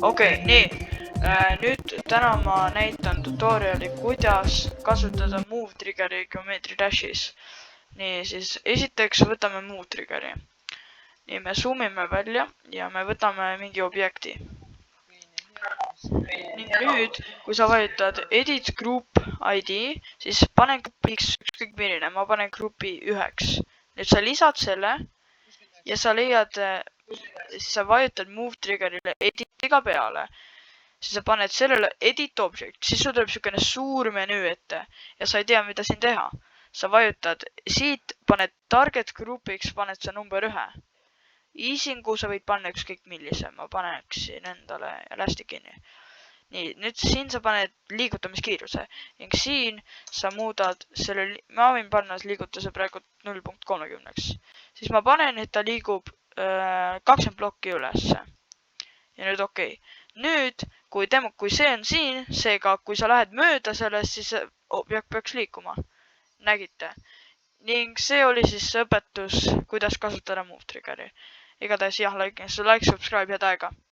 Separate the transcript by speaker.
Speaker 1: Okei, nii. Nüüd täna ma näitan tutoriali, kuidas kasutada Move Triggeri Geometry Dashis. Nii, siis esiteks võtame Move Triggeri. Nii, me zoomime välja ja me võtame mingi objekti. Ning nüüd, kui sa vajutad Edit Group ID, siis panen grupiks ükskõik milline, ma panen grupi 1. Nüüd sa lisad selle ja sa leiad, siis sa vajutad Move Triggerile Editiga peale. Siis sa paned sellele Edit Object, siis sul tuleb siukene suur menüü ette ja sa ei tea, mida siin teha. Sa vajutad siit, paned Target Groupiks, paned sa number 1. Easingu sa võid panna ükskõik millise, ma paneksin endale elasticini. Nii, nüüd siin sa paned liigutamiskiiruse ning siin sa muudad selle, ma võin panna liigutuse praegu 0.30. Siis ma panen, et ta liigub 20 plokki ülesse. Ja nüüd okei. Nüüd, kui see on siin, seega kui sa lähed mööda sellest, siis objekt peaks liikuma. Nägite? Ning see oli siis õpetus, kuidas kasutada Move Triggeri. Igatahes jah, like, subscribe, head aega.